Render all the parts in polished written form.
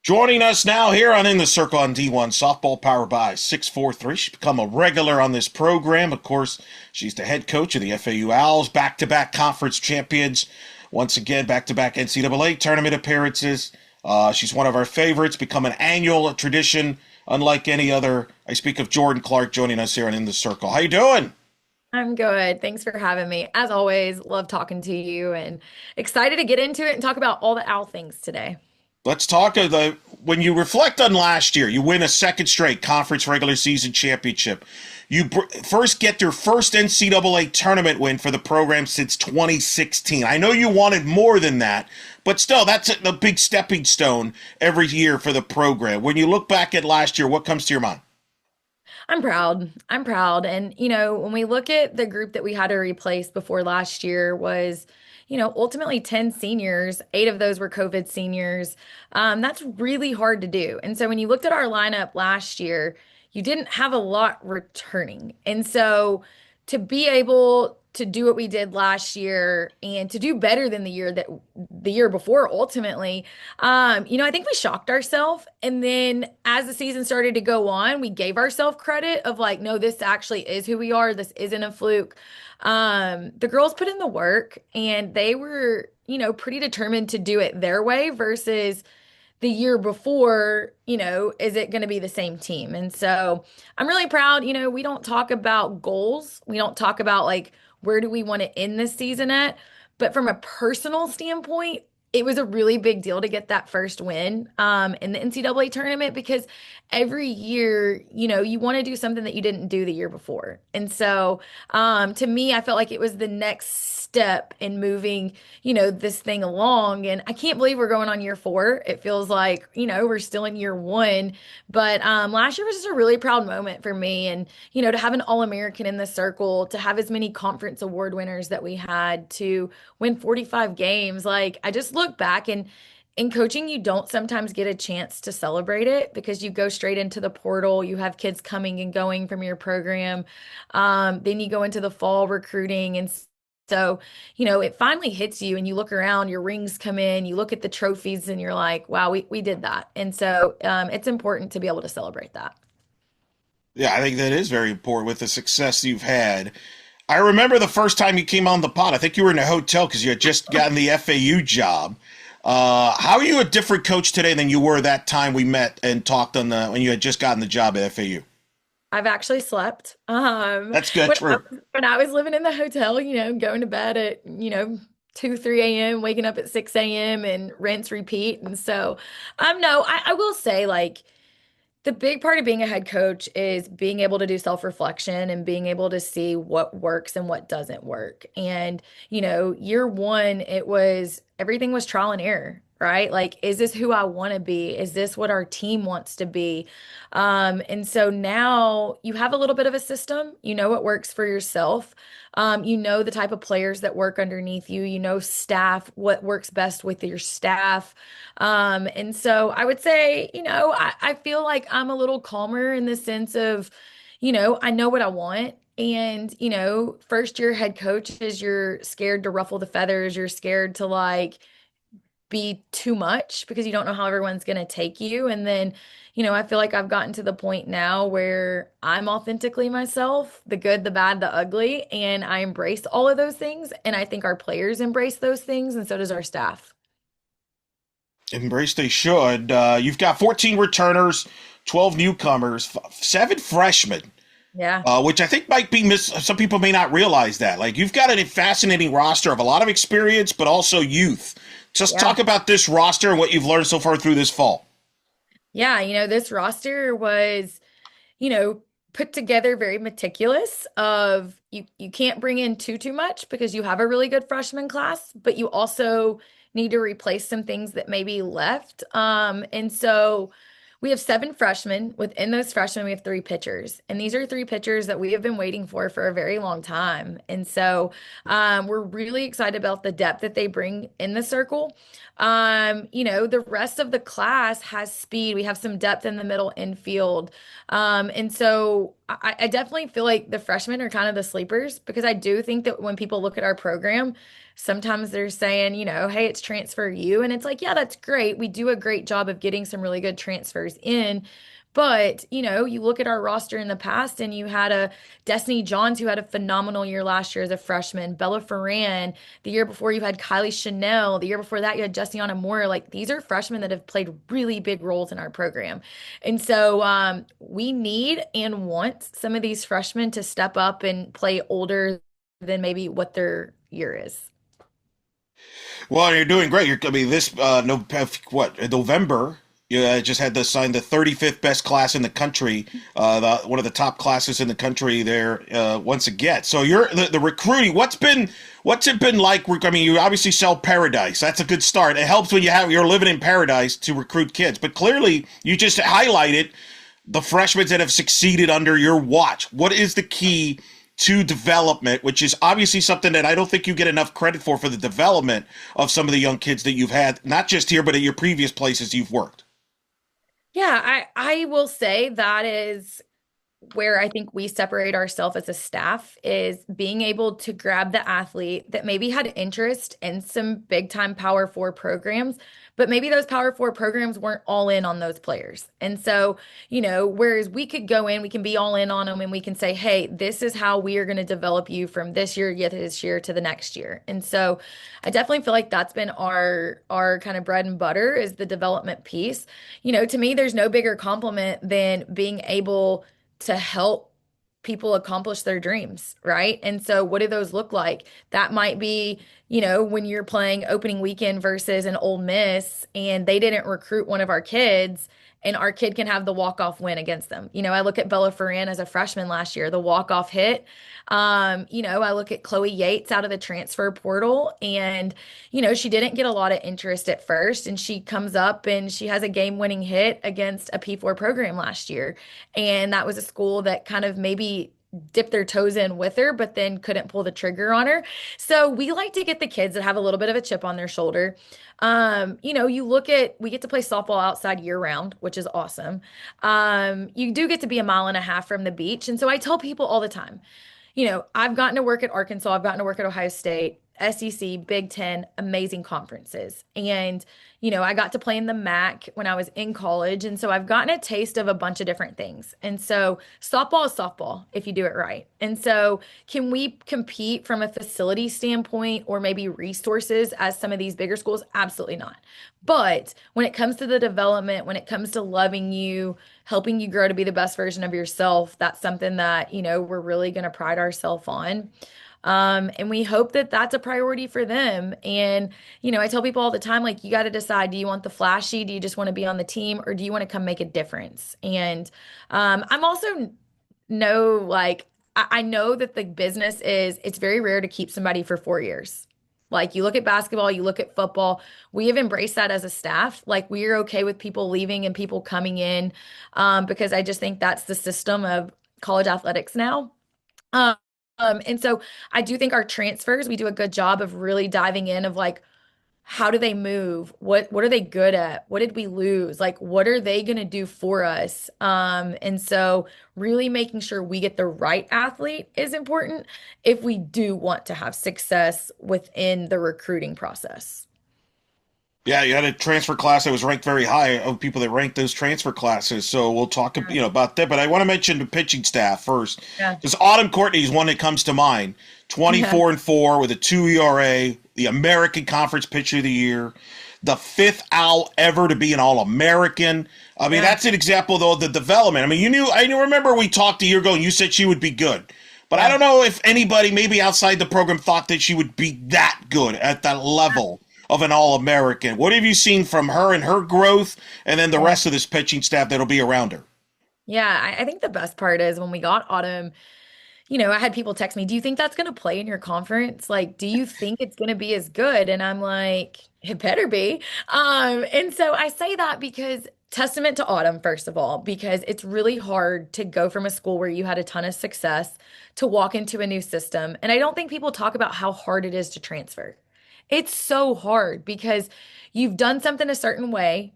Joining us now here on In the Circle on D1 Softball, powered by 643. She's become a regular on this program. Of course, she's the head coach of the FAU Owls, back-to-back conference champions. Once again, back-to-back NCAA tournament appearances. She's one of our favorites, become an annual tradition, unlike any other. I speak of Jordan Clark joining us here on In the Circle. How you doing? I'm good. Thanks for having me. As always, love talking to you and excited to get into it and talk about all the owl things today. Let's talk of the when you reflect on last year, you win a second straight conference regular season championship. You first get your first NCAA tournament win for the program since 2016. I know you wanted more than that, but still, that's a big stepping stone every year for the program. When you look back at last year, what comes to your mind? I'm proud. I'm proud. And, when we look at the group that we had to replace before last year was, ultimately 10 seniors, eight of those were COVID seniors. That's really hard to do. And so when you looked at our lineup last year, you didn't have a lot returning. And so to be able to do what we did last year and to do better than the year before ultimately, I think we shocked ourselves. And then as the season started to go on, we gave ourselves credit of like, no, this actually is who we are. This isn't a fluke. The girls put in the work and they were, pretty determined to do it their way versus the year before, is it going to be the same team? And so I'm really proud. We don't talk about goals. We don't talk about like where do we want to end this season at. But from a personal standpoint, it was a really big deal to get that first win in the NCAA tournament because every year, you want to do something that you didn't do the year before. And so to me, I felt like it was the next step in moving, this thing along. And I can't believe we're going on year four. It feels like, we're still in year one. But last year was just a really proud moment for me. And, to have an All-American in the circle, to have as many conference award winners that we had, to win 45 games. Like, I just look back and in coaching, you don't sometimes get a chance to celebrate it because you go straight into the portal. You have kids coming and going from your program. Then you go into the fall recruiting. And so, it finally hits you and you look around, your rings come in, you look at the trophies and you're like, wow, we did that. And so it's important to be able to celebrate that. Yeah, I think that is very important with the success you've had. I remember the first time you came on the pod. I think you were in a hotel because you had just gotten the FAU job. How are you a different coach today than you were that time we met and talked on the when you had just gotten the job at FAU? I've actually slept. That's good. True. When I was living in the hotel, going to bed at, 2, 3 a.m., waking up at 6 a.m. and rinse, repeat. And so, no, I will say like the big part of being a head coach is being able to do self-reflection and being able to see what works and what doesn't work. And, year one, everything was trial and error, right? Like, is this who I want to be? Is this what our team wants to be? And so now you have a little bit of a system, what works for yourself. The type of players that work underneath you, staff, what works best with your staff. And so I would say, I feel like I'm a little calmer in the sense of, I know what I want. And, first year head coach is you're scared to ruffle the feathers. You're scared to like be too much because you don't know how everyone's going to take you. And then, I feel like I've gotten to the point now where I'm authentically myself, the good, the bad, the ugly, and I embrace all of those things. And I think our players embrace those things, and so does our staff. Embrace they should. You've got 14 returners, 12 newcomers, seven freshmen. Yeah. Which I think might be some people may not realize that. Like you've got a fascinating roster of a lot of experience, but also youth. Just Yeah. talk about this roster and what you've learned so far through this fall. Yeah. This roster was, you know, put together very meticulous of you can't bring in too much because you have a really good freshman class, but you also need to replace some things that may be left. And so we have seven freshmen. Within those freshmen, we have three pitchers. And these are three pitchers that we have been waiting for a very long time. And so we're really excited about the depth that they bring in the circle. The rest of the class has speed. We have some depth in the middle infield. And so I definitely feel like the freshmen are kind of the sleepers because I do think that when people look at our program, sometimes they're saying, hey, it's transfer you. And it's like, yeah, that's great. We do a great job of getting some really good transfers in. But, you look at our roster in the past and you had a Destiny Johns who had a phenomenal year last year as a freshman, Bella Ferran. The year before you had Kylie Chanel. The year before that you had Jessiana Moore. Like these are freshmen that have played really big roles in our program. And so we need and want some of these freshmen to step up and play older than maybe what their year is. Well, you're doing great. I mean, this no, November, you just had to sign the 35th best class in the country, one of the top classes in the country there once again. So you're the recruiting. What's it been like? I mean, you obviously sell Paradise. That's a good start. It helps when you're living in Paradise to recruit kids. But clearly, you just highlighted the freshmen that have succeeded under your watch. What is the key to development, which is obviously something that I don't think you get enough credit for the development of some of the young kids that you've had, not just here, but at your previous places you've worked? Yeah, I will say that is where I think we separate ourselves as a staff is being able to grab the athlete that maybe had interest in some big time Power Four programs, but maybe those Power Four programs weren't all in on those players. And so, whereas we could go in, we can be all in on them and we can say, hey, this is how we are going to develop you from this year, yet this year to the next year. And so I definitely feel like that's been our kind of bread and butter is the development piece. To me, there's no bigger compliment than being able to help people accomplish their dreams, right? And so what do those look like? That might be, when you're playing opening weekend versus an Ole Miss and they didn't recruit one of our kids and our kid can have the walk-off win against them. I look at Bella Ferran as a freshman last year, the walk-off hit. I look at Chloe Yates out of the transfer portal and, she didn't get a lot of interest at first and she comes up and she has a game-winning hit against a P4 program last year. And that was a school that kind of maybe dipped their toes in with her, but then couldn't pull the trigger on her. So we like to get the kids that have a little bit of a chip on their shoulder. We get to play softball outside year round, which is awesome. You do get to be a mile and a half from the beach. And so I tell people all the time, I've gotten to work at Arkansas, I've gotten to work at Ohio State, SEC, Big Ten, amazing conferences. And, I got to play in the MAC when I was in college. And so I've gotten a taste of a bunch of different things. And so softball is softball if you do it right. And so can we compete from a facility standpoint or maybe resources as some of these bigger schools? Absolutely not. But when it comes to the development, when it comes to loving you, helping you grow to be the best version of yourself, that's something that, we're really going to pride ourselves on. And we hope that that's a priority for them. And, I tell people all the time, like, you got to decide, do you want the flashy? Do you just want to be on the team or do you want to come make a difference? And I'm also like, I know that the business it's very rare to keep somebody for 4 years. Like you look at basketball, you look at football, we have embraced that as a staff. Like we are okay with people leaving and people coming in because I just think that's the system of college athletics now. Um, and so I do think our transfers, we do a good job of really diving in of like, how do they move? What are they good at? What did we lose? Like, what are they going to do for us? And so really making sure we get the right athlete is important if we do want to have success within the recruiting process. Yeah, you had a transfer class that was ranked very high of people that ranked those transfer classes. So we'll talk, about that. But I want to mention the pitching staff first, Yeah. because Autumn Courtney is one that comes to mind. Yeah. 24-4 with a 2 ERA, the American Conference Pitcher of the Year, the fifth owl ever to be an All-American. I mean, Yeah. that's an example though of the development. I mean, I remember we talked a year ago and you said she would be good. But I Yeah. don't know if anybody, maybe outside the program, thought that she would be that good at that level of an All-American. What have you seen from her and her growth, and then the Yeah. rest of this pitching staff that'll be around her? Yeah, I think the best part is when we got Autumn, I had people text me, do you think that's going to play in your conference? Like, do you think it's going to be as good? And I'm like, it better be. And so I say that because testament to Autumn, first of all, because it's really hard to go from a school where you had a ton of success to walk into a new system. And I don't think people talk about how hard it is to transfer. It's so hard because you've done something a certain way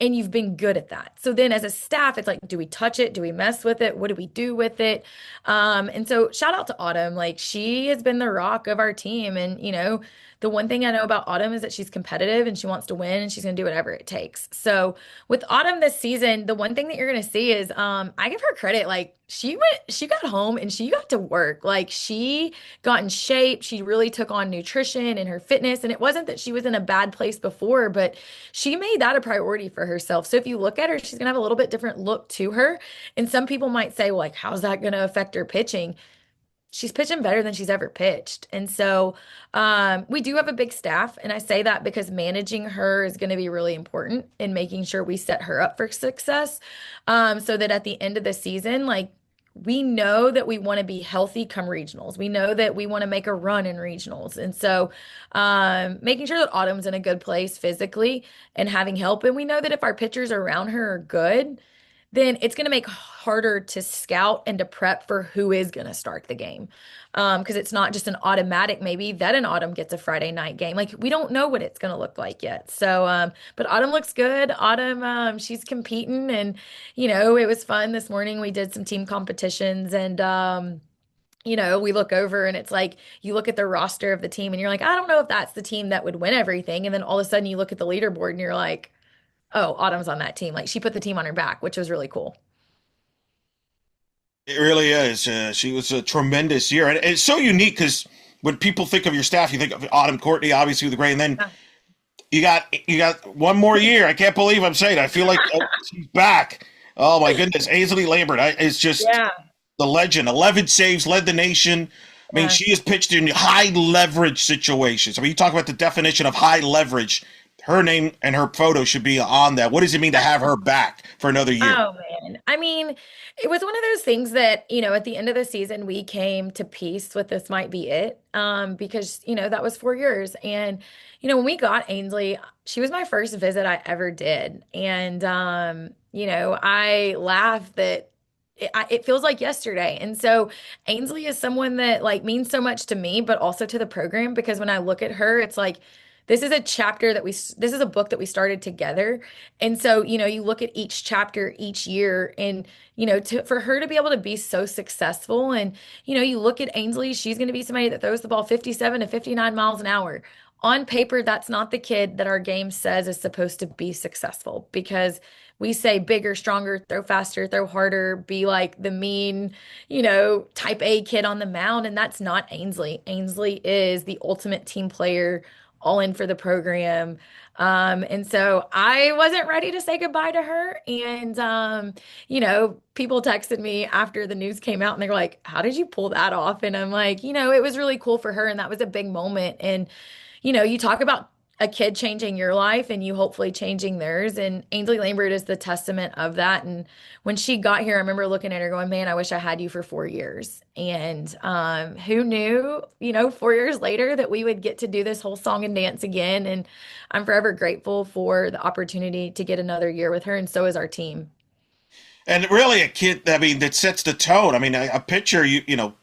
and you've been good at that. So then as a staff, it's like, do we touch it? Do we mess with it? What do we do with it? And so shout out to Autumn. Like she has been the rock of our team. And, the one thing I know about Autumn is that she's competitive and she wants to win and she's going to do whatever it takes. So with Autumn this season, the one thing that you're going to see is I give her credit. Like she got home and she got to work. Like she got in shape. She really took on nutrition and her fitness. And it wasn't that she was in a bad place before, but she made that a priority for herself. So if you look at her, she's going to have a little bit different look to her. And some people might say, well, like, how's that going to affect her pitching? She's pitching better than she's ever pitched. And so we do have a big staff. And I say that because managing her is going to be really important in making sure we set her up for success. So that at the end of the season, like we know that we want to be healthy come regionals. We know that we want to make a run in regionals. And so making sure that Autumn's in a good place physically and having help. And we know that if our pitchers around her are good, then it's going to make harder to scout and to prep for who is going to start the game. Because it's not just an automatic, maybe that an Autumn gets a Friday night game. Like we don't know what it's going to look like yet. So, but Autumn looks good. Autumn, she's competing and, it was fun this morning. We did some team competitions and, we look over and it's like you look at the roster of the team and you're like, I don't know if that's the team that would win everything. And then all of a sudden you look at the leaderboard and you're like, oh, Autumn's on that team. Like she put the team on her back, which was really cool. It really is. She was a tremendous year, and it's so unique because when people think of your staff, you think of Autumn Courtney, obviously the great, and then you got one more year. I can't believe I'm saying it. I feel like she's back. Oh my goodness, Ainsley Lambert is just Yeah. the legend. 11 saves, led the nation. I mean, Yeah. she has pitched in high leverage situations. I mean, you talk about the definition of high leverage. Her name and her photo should be on that. What does it mean to have her back for another year? Oh man. I mean, it was one of those things that, at the end of the season we came to peace with this might be it. Because, that was 4 years. And, when we got Ainsley, she was my first visit I ever did. And I laugh that it feels like yesterday. And so Ainsley is someone that like means so much to me, but also to the program because when I look at her, it's like this is a chapter that this is a book that we started together. And so, you look at each chapter each year and, for her to be able to be so successful and, you look at Ainsley, she's going to be somebody that throws the ball 57 to 59 miles an hour. On paper, that's not the kid that our game says is supposed to be successful because we say bigger, stronger, throw faster, throw harder, be like the mean, type A kid on the mound. And that's not Ainsley. Ainsley is the ultimate team player, all in for the program. And so I wasn't ready to say goodbye to her. And, people texted me after the news came out and they were like, how did you pull that off? And I'm like, it was really cool for her. And that was a big moment. And, you talk about a kid changing your life and you hopefully changing theirs. And Ainsley Lambert is the testament of that. And when she got here, I remember looking at her going, man, I wish I had you for 4 years. And who knew, 4 years later that we would get to do this whole song and dance again. And I'm forever grateful for the opportunity to get another year with her. And so is our team. And really, a kid, I mean, that sets the tone. I mean, a pitcher,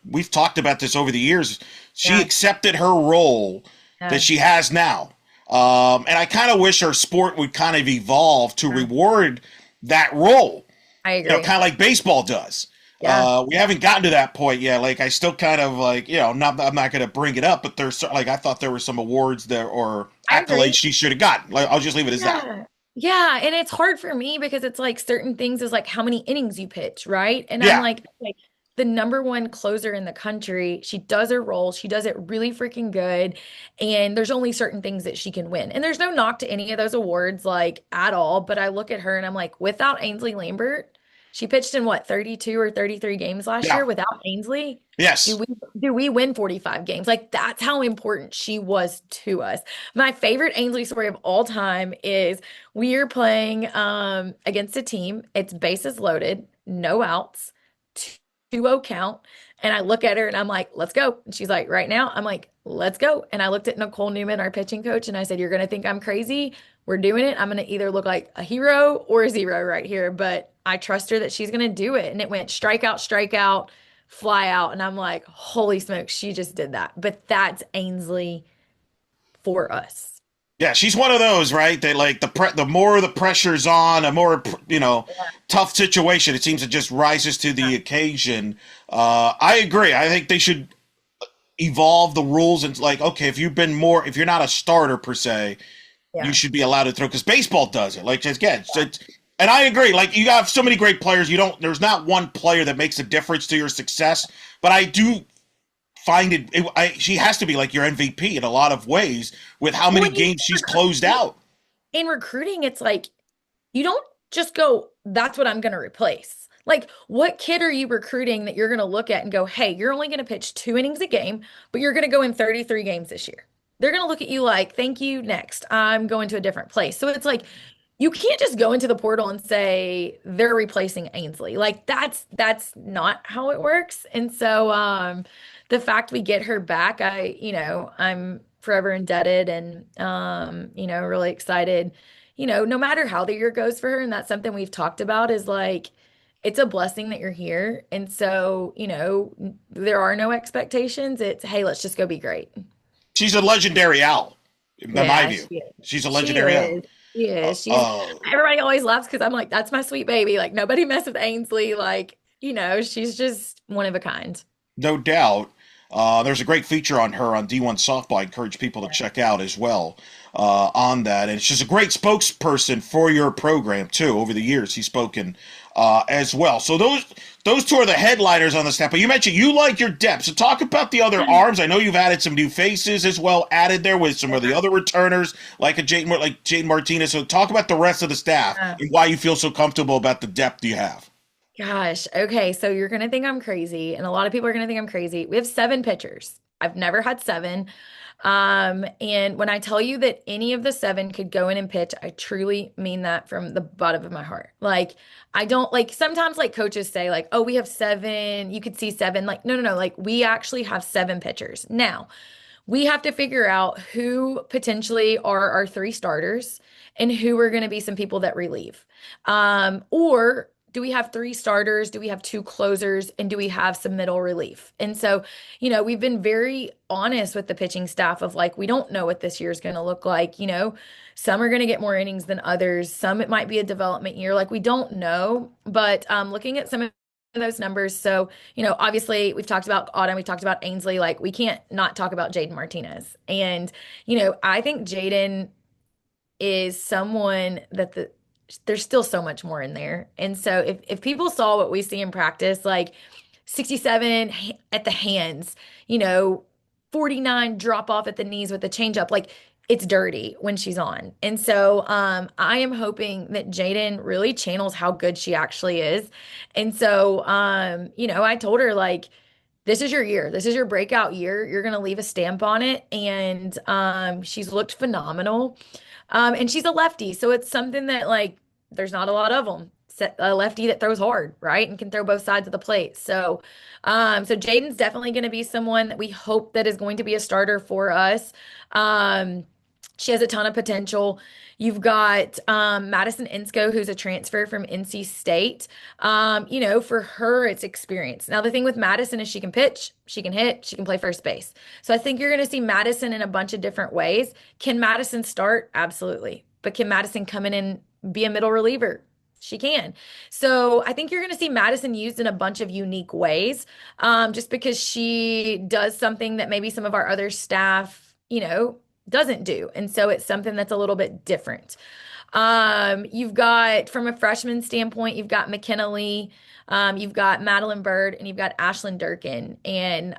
we've talked about this over the years. She Yeah. accepted her role that Yeah. she has now. And I kind of wish our sport would kind of evolve to reward that role, I agree. kind of like baseball does. Yeah. We haven't gotten to that point yet. Like, I still kind of like, I'm not going to bring it up, but there's like, I thought there were some awards there or I accolades agree. she should have gotten. Like, I'll just leave it as that. Yeah. Yeah, and it's hard for me because it's like certain things is like how many innings you pitch, right? And I'm Yeah. like the number one closer in the country. She does her role. She does it really freaking good. And there's only certain things that she can win. And there's no knock to any of those awards like at all, but I look at her and I'm like, without Ainsley Lambert, she pitched in what, 32 or 33 games last Yeah. year without Ainsley? Do Yes. we do we win 45 games? Like that's how important she was to us. My favorite Ainsley story of all time is we are playing against a team. It's bases loaded, no outs, 2-0 count. And I look at her and I'm like, let's go. And she's like, right now? I'm like, let's go. And I looked at Nicole Newman, our pitching coach, and I said, you're gonna think I'm crazy. We're doing it. I'm gonna either look like a hero or a zero right here. But I trust her that she's gonna do it. And it went strikeout, strikeout, fly out. And I'm like, holy smokes, she just did that. But that's Ainsley for us. Yeah, she's one of those, right? They like the more the pressure's on, a more tough situation. It seems it just rises to the occasion. I agree. I think they should evolve the rules and like, okay, if you're not a starter per se, you Yeah. should be allowed to throw because baseball does it. Like, again, and I agree. Like, you have so many great players. You don't. There's not one player that makes a difference to your success. But I do find she has to be like your MVP in a lot of ways with how Well, many when you games she's closed out. in recruiting, it's like you don't just go, that's what I'm going to replace. Like, what kid are you recruiting that you're going to look at and go, hey, you're only going to pitch 2 innings a game, but you're going to go in 33 games this year? They're going to look at you like, thank you, next. I'm going to a different place. So it's like, you can't just go into the portal and say they're replacing Ainsley. Like that's not how it works. And so the fact we get her back, I'm forever indebted and really excited. No matter how the year goes for her, and that's something we've talked about is like it's a blessing that you're here. And so, there are no expectations. It's hey, let's just go be great. She's a legendary owl, in my Yeah, view. she is. She's a She legendary owl. is. She Uh, is. uh, Everybody always laughs because I'm like, that's my sweet baby. Like, nobody mess with Ainsley. Like, she's just one of a kind. no doubt. There's a great feature on her on D1 Softball. I encourage people to check out as well on that. And she's a great spokesperson for your program too. Over the years, he's spoken as well. So those two are the headliners on the staff. But you mentioned you like your depth. So talk about the other arms. I know you've added some new faces as well, added there with some of the other returners like Jaden Martinez. So talk about the rest of the staff Yeah. and why you feel so comfortable about the depth you have. Gosh. Okay. So you're going to think I'm crazy, and a lot of people are going to think I'm crazy. We have 7 pitchers. I've never had 7. And when I tell you that any of the 7 could go in and pitch, I truly mean that from the bottom of my heart. Like, I don't like sometimes like coaches say, like, oh, we have 7, you could see 7. Like, no, no, no. Like, we actually have 7 pitchers. Now, we have to figure out who potentially are our 3 starters and who are going to be some people that relieve. Or do we have 3 starters? Do we have 2 closers? And do we have some middle relief? And so, we've been very honest with the pitching staff of like, we don't know what this year is going to look like. Some are going to get more innings than others. Some it might be a development year. Like, we don't know. But looking at some of those numbers. So, obviously we've talked about Autumn, we've talked about Ainsley. Like, we can't not talk about Jaden Martinez. And, I think Jaden is someone that there's still so much more in there. And so if people saw what we see in practice, like 67 at the hands, you know, 49 drop off at the knees with the changeup, like it's dirty when she's on. And so I am hoping that Jaden really channels how good she actually is. And so I told her like this is your year. This is your breakout year. You're going to leave a stamp on it. And she's looked phenomenal. And she's a lefty. So it's something that, like, there's not a lot of them. A lefty that throws hard, right? And can throw both sides of the plate. So Jaden's definitely going to be someone that we hope that is going to be a starter for us. Um, she has a ton of potential. You've got Madison Insco, who's a transfer from NC State. For her, it's experience. Now, the thing with Madison is she can pitch, she can hit, she can play first base. So I think you're going to see Madison in a bunch of different ways. Can Madison start? Absolutely. But can Madison come in and be a middle reliever? She can. So I think you're going to see Madison used in a bunch of unique ways, just because she does something that maybe some of our other staff, doesn't do. And so it's something that's a little bit different. You've got, from a freshman standpoint, you've got McKenna Lee, you've got Madeline Bird, and you've got Ashlyn Durkin. And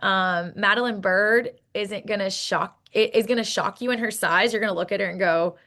Madeline Bird is going to shock you in her size. You're going to look at her and go,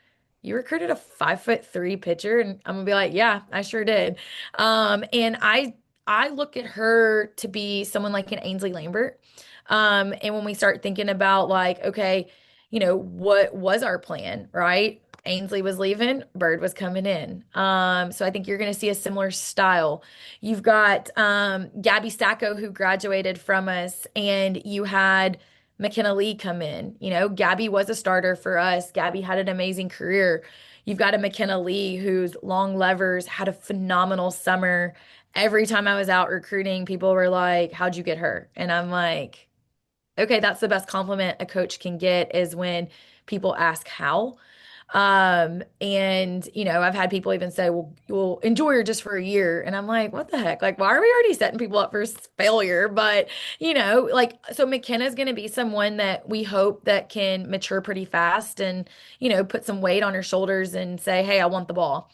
you recruited a 5'3" pitcher, and I'm gonna be like, yeah, I sure did. And I look at her to be someone like an Ainsley Lambert. And when we start thinking about like, okay, what was our plan, right? Ainsley was leaving, Bird was coming in. So I think you're going to see a similar style. You've got Gabby Sacco, who graduated from us, and you had McKenna Lee come in. Gabby was a starter for us. Gabby had an amazing career. You've got a McKenna Lee who's long levers, had a phenomenal summer. Every time I was out recruiting, people were like, how'd you get her? And I'm like, okay, that's the best compliment a coach can get is when people ask how. And I've had people even say, well, you'll enjoy her just for a year. And I'm like, what the heck? Like, why are we already setting people up for failure? But, like, so McKenna's going to be someone that we hope that can mature pretty fast and, put some weight on her shoulders and say, hey, I want the ball.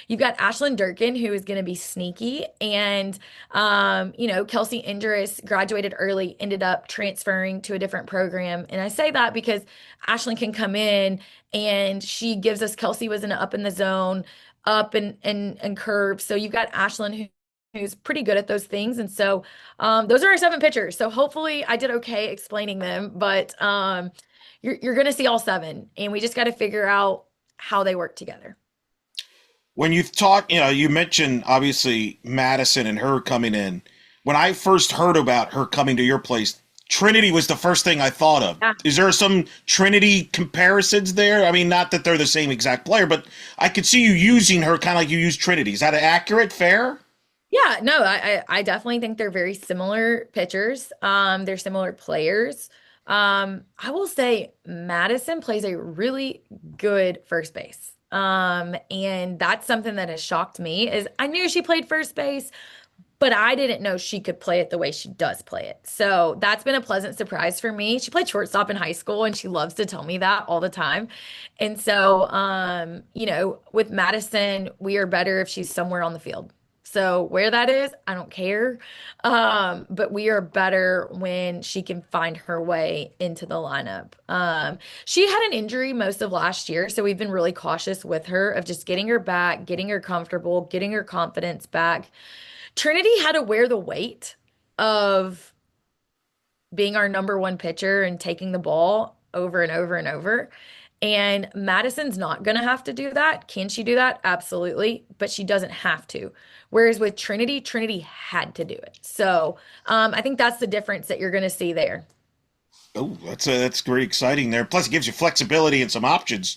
You've got Ashlyn Durkin, who is going to be sneaky. And, Kelsey Indris graduated early, ended up transferring to a different program. And I say that because Ashlyn can come in and she gives us, Kelsey was in up in the zone, up and curve. So you've got Ashlyn who's pretty good at those things. And so those are our 7 pitchers. So hopefully I did okay explaining them, but you're going to see all 7. And we just got to figure out how they work together. When you talk, you mentioned obviously Madison and her coming in. When I first heard about her coming to your place, Trinity was the first thing I thought of. Yeah. Is there some Trinity comparisons there? I mean, not that they're the same exact player, but I could see you using her kind of like you use Trinity. Is that accurate? Fair? Yeah, no, I definitely think they're very similar pitchers. They're similar players. I will say Madison plays a really good first base. And that's something that has shocked me is I knew she played first base, but I didn't know she could play it the way she does play it. So that's been a pleasant surprise for me. She played shortstop in high school and she loves to tell me that all the time. And so, with Madison, we are better if she's somewhere on the field. So where that is, I don't care. But we are better when she can find her way into the lineup. She had an injury most of last year, so we've been really cautious with her of just getting her back, getting her comfortable, getting her confidence back. Trinity had to wear the weight of being our number one pitcher and taking the ball over and over and over. And Madison's not going to have to do that. Can she do that? Absolutely. But she doesn't have to. Whereas with Trinity, Trinity had to do it. So I think that's the difference that you're going to see there. Oh, that's very exciting there. Plus, it gives you flexibility and some options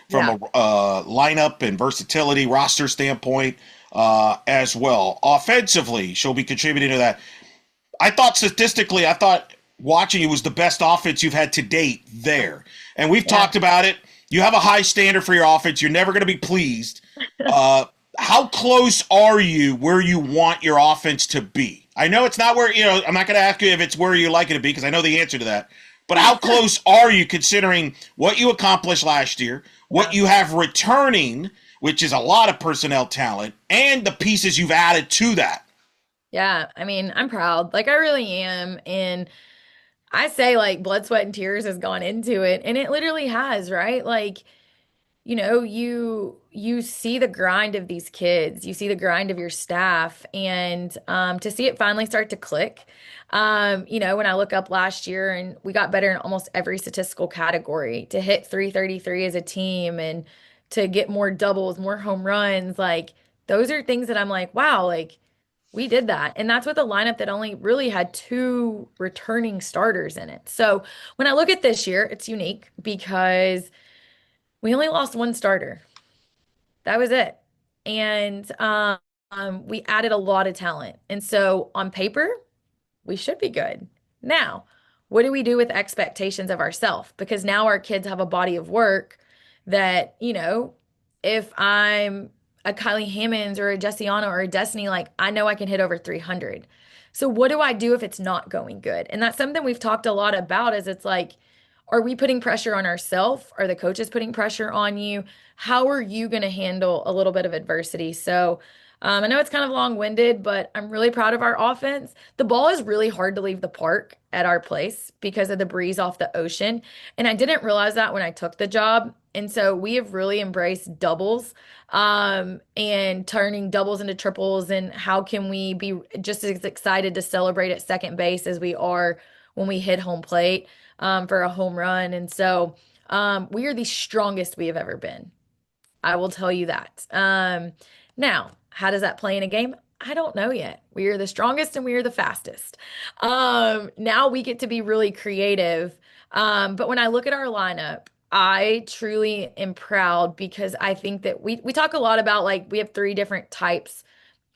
from Yeah. a lineup and versatility roster standpoint as well. Offensively, she'll be contributing to that. I thought statistically, I thought watching you was the best offense you've had to date there. And we've Yeah. talked about it. You have a high standard for your offense. You're never going to be pleased. Uh, how close are you where you want your offense to be? I know it's not where, I'm not going to ask you if it's where you like it to be because I know the answer to that. But how close are you considering what you accomplished last year, what Yeah. you have returning, which is a lot of personnel talent, and the pieces you've added to that? Yeah. I mean, I'm proud. Like, I really am. And I say, like, blood, sweat, and tears has gone into it. And it literally has, right? Like, you see the grind of these kids, you see the grind of your staff, and to see it finally start to click. When I look up last year and we got better in almost every statistical category to hit 333 as a team and to get more doubles, more home runs, like those are things that I'm like, wow, like we did that. And that's with a lineup that only really had 2 returning starters in it. So when I look at this year, it's unique because we only lost 1 starter. That was it. And we added a lot of talent. And so on paper, we should be good. Now, what do we do with expectations of ourselves? Because now our kids have a body of work that, if I'm a Kylie Hammonds or a Jessiana or a Destiny, like I know I can hit over 300. So what do I do if it's not going good? And that's something we've talked a lot about is it's like, are we putting pressure on ourselves? Are the coaches putting pressure on you? How are you going to handle a little bit of adversity? So I know it's kind of long-winded, but I'm really proud of our offense. The ball is really hard to leave the park at our place because of the breeze off the ocean. And I didn't realize that when I took the job. And so we have really embraced doubles and turning doubles into triples. And how can we be just as excited to celebrate at second base as we are when we hit home plate for a home run? And so we are the strongest we have ever been. I will tell you that. Now, how does that play in a game? I don't know yet. We are the strongest and we are the fastest. Now we get to be really creative. But when I look at our lineup, I truly am proud because I think that we talk a lot about like we have 3 different types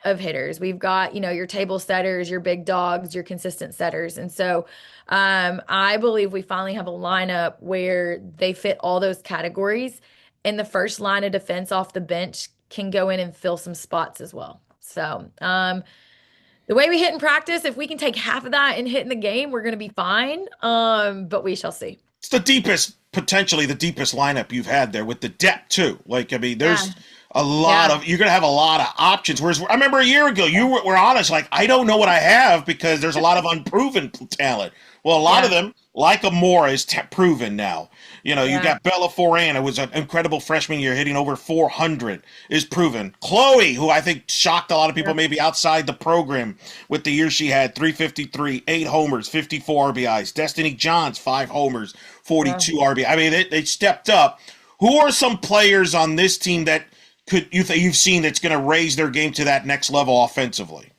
of hitters. We've got, your table setters, your big dogs, your consistent setters. And so I believe we finally have a lineup where they fit all those categories and the first line of defense off the bench can go in and fill some spots as well. So, the way we hit in practice, if we can take half of that and hit in the game, we're going to be fine. But we shall see. It's the deepest, potentially the deepest lineup you've had there with the depth too. Like, I mean, Yeah. there's a lot of, you're going to have a lot of options. Whereas I remember a year ago, you were honest, like, I don't know what I have because there's a lot of unproven talent. Well, a lot of Yeah. them, like Amora, is proven now. You know, you Yeah. got Bella Foran, who was an incredible freshman year, hitting over 400, is proven. Chloe, who I think shocked a lot of people maybe outside the program with the year she had, 353, 8 homers, 54 RBIs. Destiny Johns, 5 homers, 42 RBI. I mean, they stepped up. Who are some players on this team that you've seen that's going to raise their game to that next level offensively?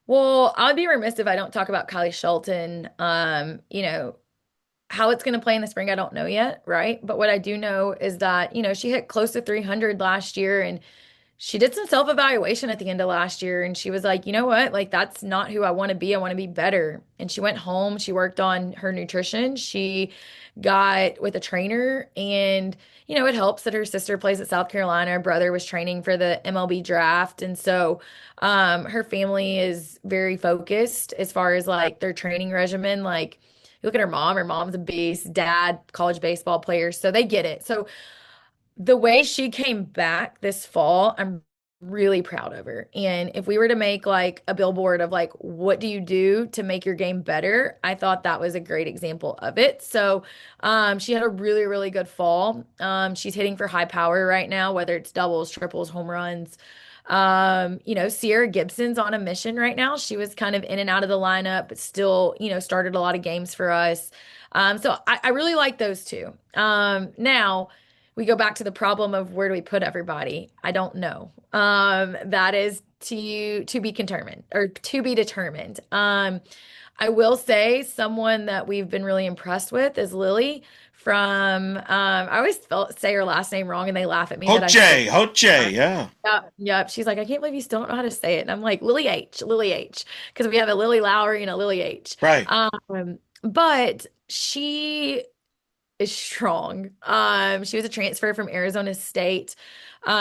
Well, I'd be remiss if I don't talk about Kylie Shelton. How it's going to play in the spring, I don't know yet, right? But what I do know is that, she hit close to 300 last year, and she did some self-evaluation at the end of last year, and she was like, you know what? Like, that's not who I want to be. I want to be better. And she went home, she worked on her nutrition. She got with a trainer, and it helps that her sister plays at South Carolina. Her brother was training for the MLB draft. And so her family is very focused as far as like their training regimen. Like, you look at her mom's a beast, dad, college baseball player, so they get it. So the way she came back this fall, I'm really proud of her. And if we were to make like a billboard of like, what do you do to make your game better? I thought that was a great example of it. So she had a really, really good fall. She's hitting for high power right now, whether it's doubles, triples, home runs. Sierra Gibson's on a mission right now. She was kind of in and out of the lineup, but still, started a lot of games for us. So I really like those two. Now we go back to the problem of where do we put everybody? I don't know. That is to be determined or to be determined. I will say someone that we've been really impressed with is Lily from I always say her last name wrong and they laugh at me that I say Hoche, yeah. Yep. She's like, I can't believe you still don't know how to say it. And I'm like, Lily H, because we have a Lily Lowry and a Lily H. Right. But she is strong. She was a transfer from Arizona State.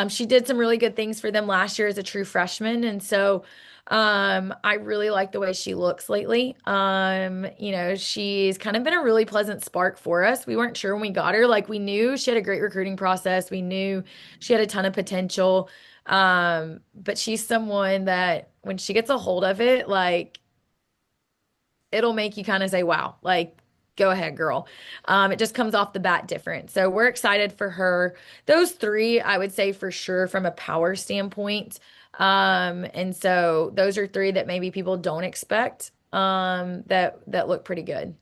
She did some really good things for them last year as a true freshman. And so I really like the way she looks lately. She's kind of been a really pleasant spark for us. We weren't sure when we got her. Like, we knew she had a great recruiting process. We knew she had a ton of potential. But she's someone that when she gets a hold of it, like, it'll make you kind of say, wow, like, go ahead, girl. It just comes off the bat different. So we're excited for her. Those three, I would say for sure from a power standpoint. And so those are three that maybe people don't expect that look pretty good.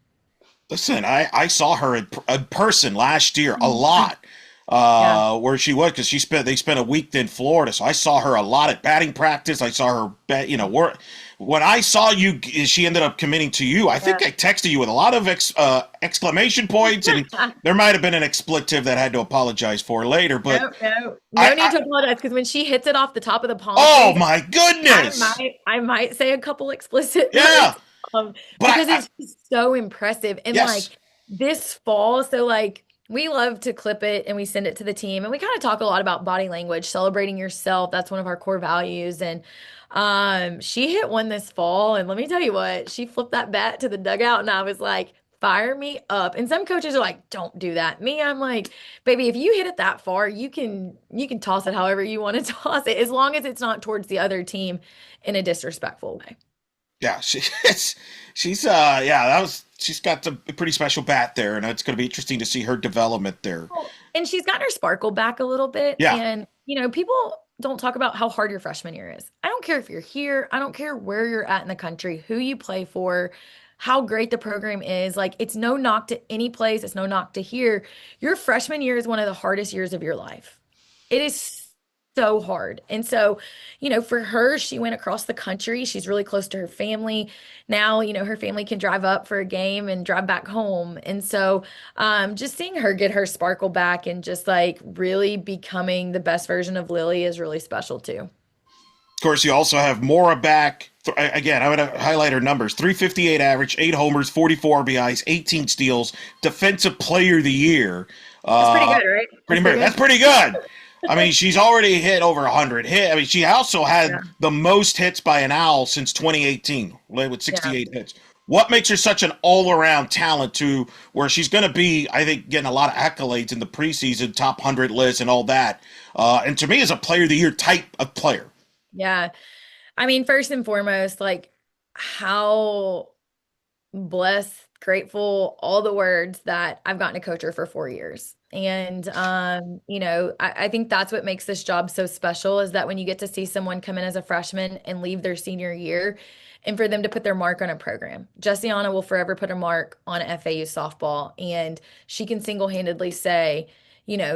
Listen, I saw her in person last year a lot. Yeah. Where she was because they spent a week in Florida, so I saw her a lot at batting practice. I saw her when I saw you, she ended up committing to you. I think I texted you with a lot of exclamation points, and there might have been an expletive that I had to apologize for later. But no need to apologize because when she hits it off the top of the palm, oh my goodness, I might say a couple explicit yeah, words, because it's just so impressive. And yes. like this fall, so like we love to clip it and we send it to the team, and we kind of talk a lot about body language, celebrating yourself. That's one of our core values. And she hit one this fall, and let me tell you what, she flipped that bat to the dugout, and I was like, fire me up. And some coaches are like, don't do that. Me, I'm like, baby, if you hit it that far, you can toss it however you want to toss it, as long as it's not towards the other team in a disrespectful way. Yeah, she's got a pretty special bat there, and it's going to be interesting to see her development there. And she's gotten her sparkle back a little bit. Yeah. And, people don't talk about how hard your freshman year is. I don't care if you're here. I don't care where you're at in the country, who you play for, how great the program is. Like, it's no knock to any place. It's no knock to here. Your freshman year is one of the hardest years of your life. It is so hard. And so, for her, she went across the country. She's really close to her family. Now, her family can drive up for a game and drive back home. And so, just seeing her get her sparkle back and just like really becoming the best version of Lily is really special too. Of course, you also have Mora back. Again, I'm going to highlight her numbers. 358 average, 8 homers, 44 RBIs, 18 steals, Defensive Player of the Year. That's pretty good, right? That's Pretty pretty much. That's good. pretty good. I mean, she's already hit over 100 hit. I mean, she also Yeah. had the most hits by an owl since 2018 with Yeah. 68 hits. What makes her such an all-around talent to where she's going to be, I think, getting a lot of accolades in the preseason, top 100 list and all that. And to me, is a player of the year type of player. Yeah. I mean, first and foremost, like how blessed, grateful, all the words that I've gotten to coach her for 4 years. And I think that's what makes this job so special is that when you get to see someone come in as a freshman and leave their senior year and for them to put their mark on a program. Jessiana will forever put a mark on FAU softball, and she can single-handedly say,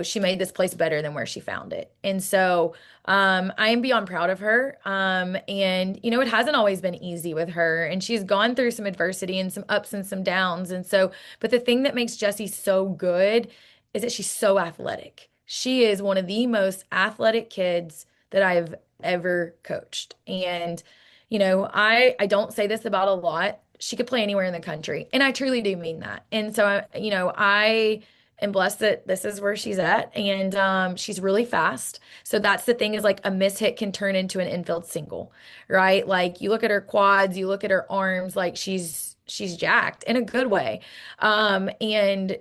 she made this place better than where she found it. And so I am beyond proud of her. And it hasn't always been easy with her, and she's gone through some adversity and some ups and some downs. And so, but the thing that makes Jessie so good is that she's so athletic. She is one of the most athletic kids that I've ever coached. And, I don't say this about a lot. She could play anywhere in the country, and I truly do mean that. And so, I am blessed that this is where she's at, and she's really fast. So that's the thing is like a miss hit can turn into an infield single, right? Like you look at her quads, you look at her arms, like she's jacked in a good way. And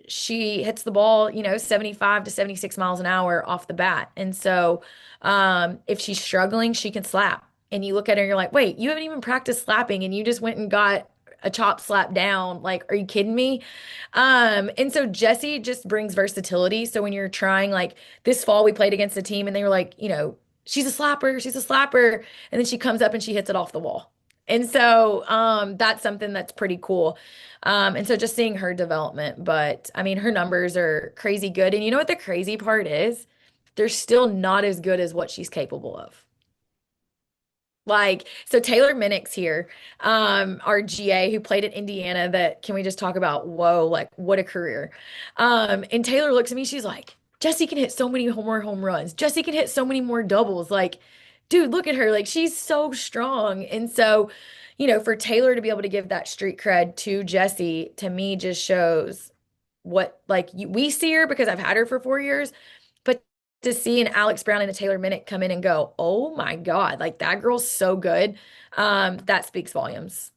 she hits the ball, 75 to 76 miles an hour off the bat. And so if she's struggling, she can slap. And you look at her and you're like, wait, you haven't even practiced slapping and you just went and got a chop slap down. Like, are you kidding me? And so Jessie just brings versatility. So when you're trying, like this fall, we played against a team and they were like, she's a slapper, she's a slapper. And then she comes up and she hits it off the wall. And so that's something that's pretty cool. And so just seeing her development, but I mean, her numbers are crazy good. And you know what the crazy part is? They're still not as good as what she's capable of. Like, so Taylor Minnick's here, our GA who played at Indiana that can we just talk about, whoa, like what a career. And Taylor looks at me, she's like, Jessie can hit so many more home runs. Jessie can hit so many more doubles. Like, dude, look at her. Like, she's so strong. And so, for Taylor to be able to give that street cred to Jessie, to me, just shows what, like, we see her because I've had her for 4 years, but to see an Alex Brown and a Taylor Minnick come in and go, oh my God, like that girl's so good. That speaks volumes.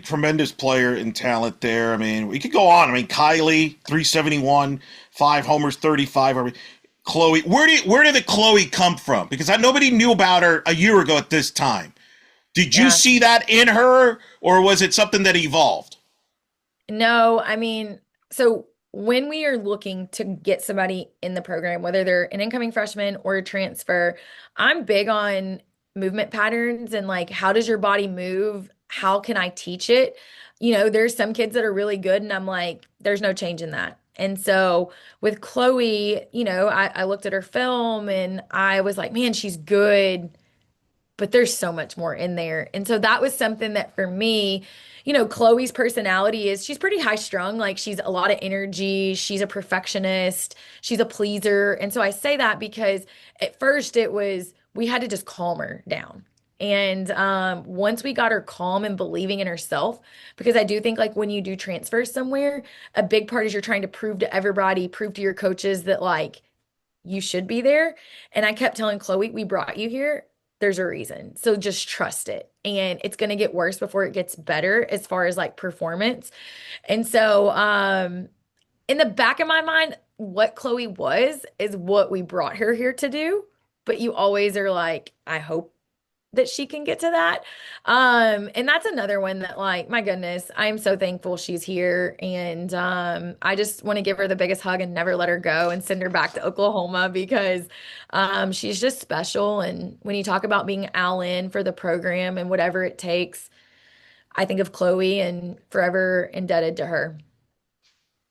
Tremendous player and talent there. I mean, we could go on. I mean, Kylie, 371, 5 homers, 35. I mean, Chloe, where did the Chloe come from? Because nobody knew about her a year ago at this time. Did you Yeah. see that in her, or was it something that evolved? No, I mean, so when we are looking to get somebody in the program, whether they're an incoming freshman or a transfer, I'm big on movement patterns and like, how does your body move? How can I teach it? There's some kids that are really good, and I'm like, there's no change in that. And so with Chloe, I looked at her film and I was like, man, she's good, but there's so much more in there. And so that was something that for me, Chloe's personality is she's pretty high strung. Like she's a lot of energy. She's a perfectionist. She's a pleaser. And so I say that because at first we had to just calm her down. And once we got her calm and believing in herself, because I do think like when you do transfer somewhere, a big part is you're trying to prove to everybody, prove to your coaches that like you should be there. And I kept telling Chloe, we brought you here. There's a reason. So just trust it. And it's going to get worse before it gets better as far as like performance. And so, in the back of my mind, what Chloe was is what we brought her here to do. But you always are like, I hope that she can get to that. And that's another one that like, my goodness, I'm so thankful she's here. And I just want to give her the biggest hug and never let her go and send her back to Oklahoma because she's just special. And when you talk about being all in for the program and whatever it takes, I think of Chloe and forever indebted to her.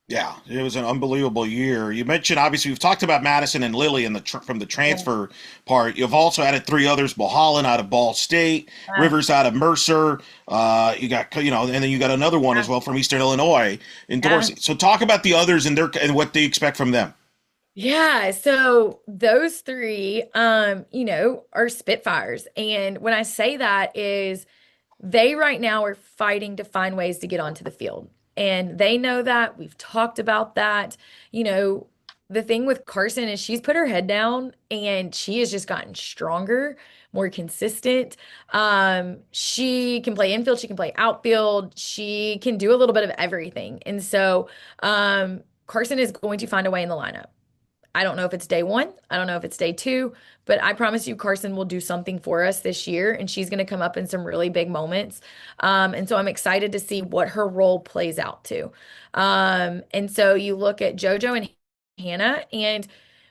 Yeah, it was an unbelievable year. You mentioned obviously we've talked about Madison and Lily in from the Yeah. transfer part. You've also added three others: Mulholland out of Ball State, Rivers out of Mercer. You got and then you got another one Yeah. as well from Eastern Illinois in Yeah. Dorsey. So talk about the others and and what they expect from them. Yeah, so those three, are Spitfires. And when I say that is they right now are fighting to find ways to get onto the field. And they know that. We've talked about that. You know, the thing with Carson is she's put her head down and she has just gotten stronger, more consistent. She can play infield, she can play outfield, she can do a little bit of everything. And so, Carson is going to find a way in the lineup. I don't know if it's day one. I don't know if it's day two, but I promise you, Carson will do something for us this year, and she's going to come up in some really big moments. And so I'm excited to see what her role plays out to. And so you look at JoJo and Hannah, and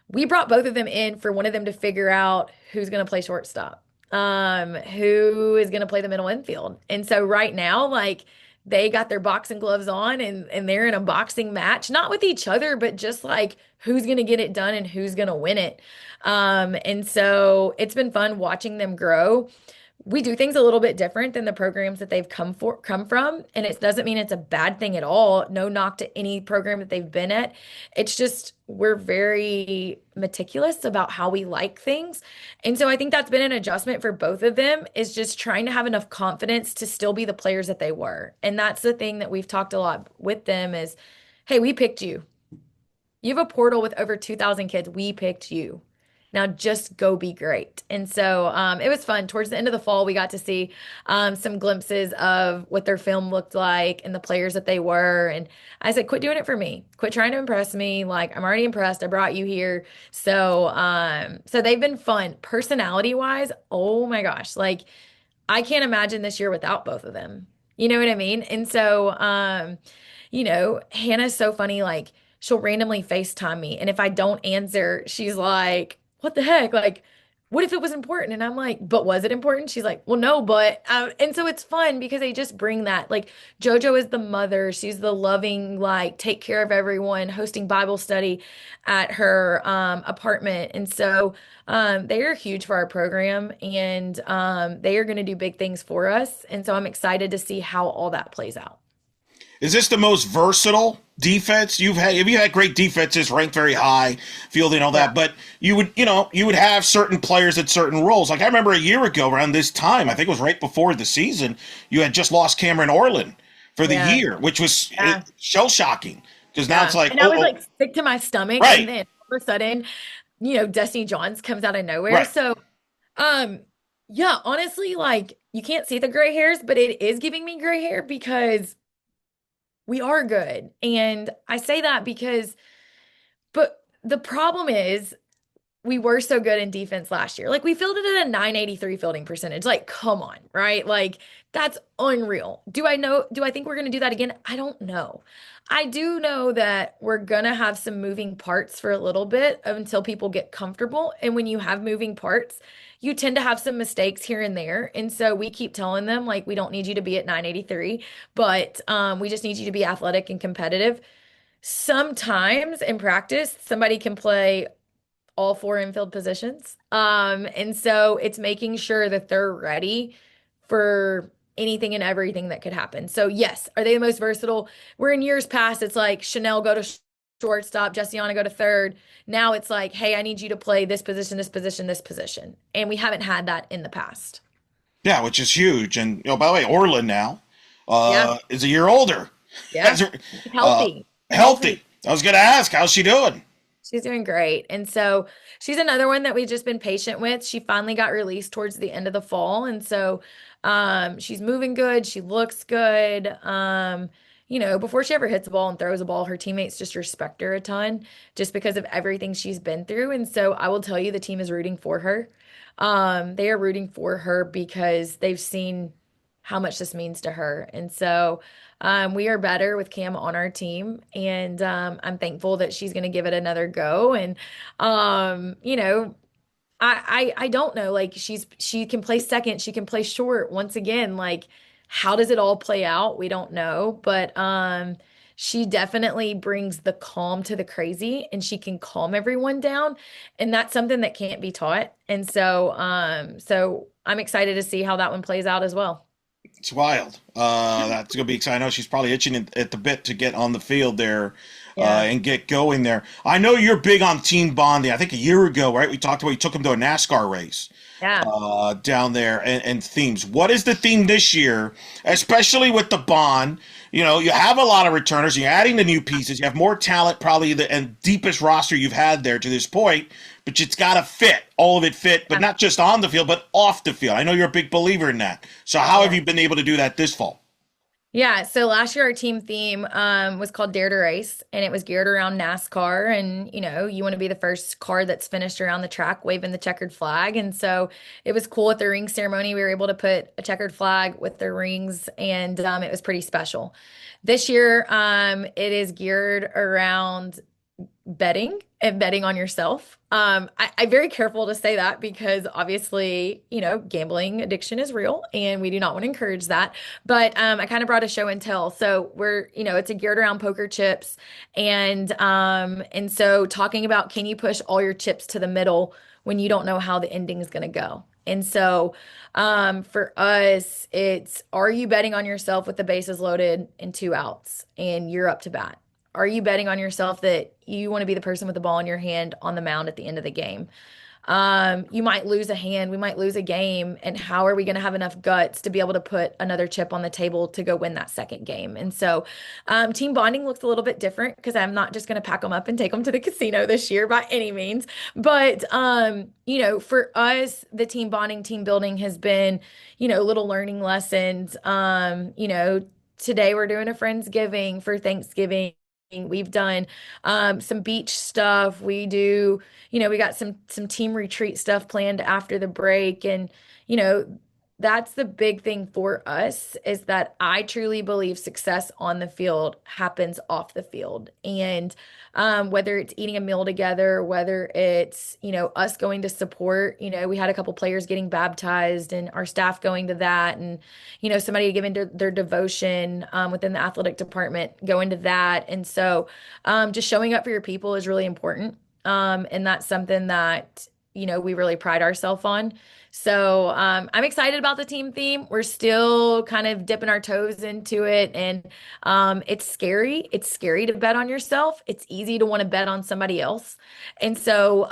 we brought both of them in for one of them to figure out who's going to play shortstop, who is going to play the middle infield. And so right now, like, they got their boxing gloves on and they're in a boxing match, not with each other, but just like who's going to get it done and who's going to win it. And so it's been fun watching them grow. We do things a little bit different than the programs that they've come from, and it doesn't mean it's a bad thing at all. No knock to any program that they've been at. It's just we're very meticulous about how we like things. And so I think that's been an adjustment for both of them, is just trying to have enough confidence to still be the players that they were. And that's the thing that we've talked a lot with them is, hey, we picked you. You have a portal with over 2,000 kids. We picked you. Now just go be great. And so it was fun. Towards the end of the fall, we got to see some glimpses of what their film looked like and the players that they were. And I said, quit doing it for me. Quit trying to impress me. Like, I'm already impressed. I brought you here. So so they've been fun. Personality wise, oh my gosh. Like, I can't imagine this year without both of them. You know what I mean? And so Hannah's so funny, like she'll randomly FaceTime me. And if I don't answer, she's like, what the heck? Like, what if it was important? And I'm like, but was it important? She's like, well, no, but, and so it's fun because they just bring that. Like, JoJo is the mother. She's the loving, like, take care of everyone, hosting Bible study at her apartment. And so they are huge for our program, and they are going to do big things for us. And so I'm excited to see how all that plays out. Is this the most versatile defense you've had? Have you had great defenses ranked very high, fielding all Yeah. that? But you would have certain players at certain roles. Like I remember a year ago around this time, I think it was right before the season, you had just lost Cameron Orland for the Yeah. year, which was Yeah. shell shocking because now it's Yeah. like, And I was like sick to my stomach. And right, then all of a sudden, Destiny Johns comes out of nowhere. right. So, um, yeah, honestly, like you can't see the gray hairs, but it is giving me gray hair because we are good. And I say that because, but the problem is we were so good in defense last year. Like we fielded at a 983 fielding percentage. Like, come on, right? Like that's unreal. Do I think we're going to do that again? I don't know. I do know that we're going to have some moving parts for a little bit until people get comfortable. And when you have moving parts, you tend to have some mistakes here and there. And so we keep telling them, like, we don't need you to be at 983, but we just need you to be athletic and competitive. Sometimes in practice, somebody can play all four infield positions. And so it's making sure that they're ready for anything and everything that could happen. So yes, are they the most versatile? Where in years past, it's like Chanel go to shortstop, Jessiana go to third. Now it's like, hey, I need you to play this position, this position, this position. And we haven't had that in the past. Yeah, which is huge. And by the way, Orland now Yeah. is a year older. Yeah. uh, Healthy. healthy. I was going to ask, how's she doing? She's doing great. And so she's another one that we've just been patient with. She finally got released towards the end of the fall. And so she's moving good. She looks good. Before she ever hits a ball and throws a ball, her teammates just respect her a ton just because of everything she's been through. And so I will tell you, the team is rooting for her. They are rooting for her because they've seen how much this means to her. And so we are better with Cam on our team, and I'm thankful that she's going to give it another go. And I don't know, like she can play second, she can play short. Once again, like how does it all play out? We don't know, but she definitely brings the calm to the crazy, and she can calm everyone down, and that's something that can't be taught. And so I'm excited to see how that one plays out as well. It's wild. That's going to be exciting. I know she's probably itching at the bit to get on the field there Yeah. and get going there. I know you're big on team bonding. I think a year ago, right, we talked about you took him to a NASCAR race Yeah. down there and themes. What is the theme this year, especially with the bond? You know, you have a lot of returners. You're adding the new pieces. You have more talent, probably the and deepest roster you've had there to this point. But it's got to fit, all of it fit, but Yeah. not just on the field, but off the field. I know you're a big believer in that. So how have Yeah. you been able to do that this fall? Yeah, so last year our team theme was called Dare to Race, and it was geared around NASCAR. And you want to be the first car that's finished around the track waving the checkered flag. And so it was cool at the ring ceremony. We were able to put a checkered flag with their rings, and it was pretty special. This year, it is geared around betting and betting on yourself. I'm very careful to say that because obviously, gambling addiction is real and we do not want to encourage that. But I kind of brought a show and tell. So it's a geared around poker chips. And so talking about can you push all your chips to the middle when you don't know how the ending is going to go? And so for us, it's are you betting on yourself with the bases loaded and two outs and you're up to bat? Are you betting on yourself that you want to be the person with the ball in your hand on the mound at the end of the game? You might lose a hand, we might lose a game, and how are we going to have enough guts to be able to put another chip on the table to go win that second game? And so, team bonding looks a little bit different because I'm not just going to pack them up and take them to the casino this year by any means. But, for us, the team bonding, team building has been, little learning lessons. Today we're doing a Friendsgiving for Thanksgiving. We've done some beach stuff. We got some team retreat stuff planned after the break. And, you know, that's the big thing for us is that I truly believe success on the field happens off the field. And whether it's eating a meal together, whether it's, us going to support, we had a couple players getting baptized and our staff going to that. And, somebody giving their devotion within the athletic department going to that. And so just showing up for your people is really important. And that's something that, we really pride ourselves on. So I'm excited about the team theme. We're still kind of dipping our toes into it. And it's scary. It's scary to bet on yourself. It's easy to want to bet on somebody else. And so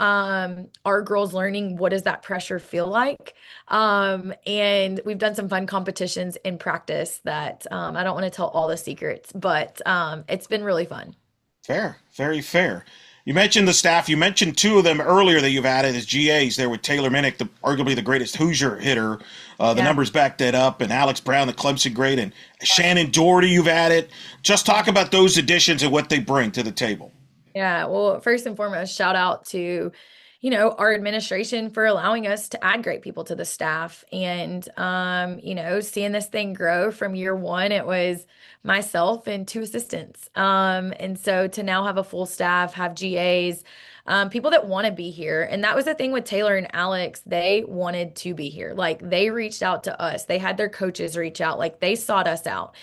our girls learning what does that pressure feel like. And we've done some fun competitions in practice that I don't want to tell all the secrets, but it's been really fun. Fair, very fair. You mentioned the staff. You mentioned two of them earlier that you've added as GAs there with Taylor Minnick, arguably the greatest Hoosier hitter. The Yeah. numbers back that up. And Alex Brown, the Clemson great. And Shannon Doherty you've added. Just talk about those additions and what they bring to the table. Yeah, well, first and foremost, shout out to, our administration for allowing us to add great people to the staff. And, seeing this thing grow from year one, it was myself and two assistants. And so to now have a full staff, have GAs, people that want to be here. And that was the thing with Taylor and Alex. They wanted to be here. Like they reached out to us. They had their coaches reach out. Like they sought us out.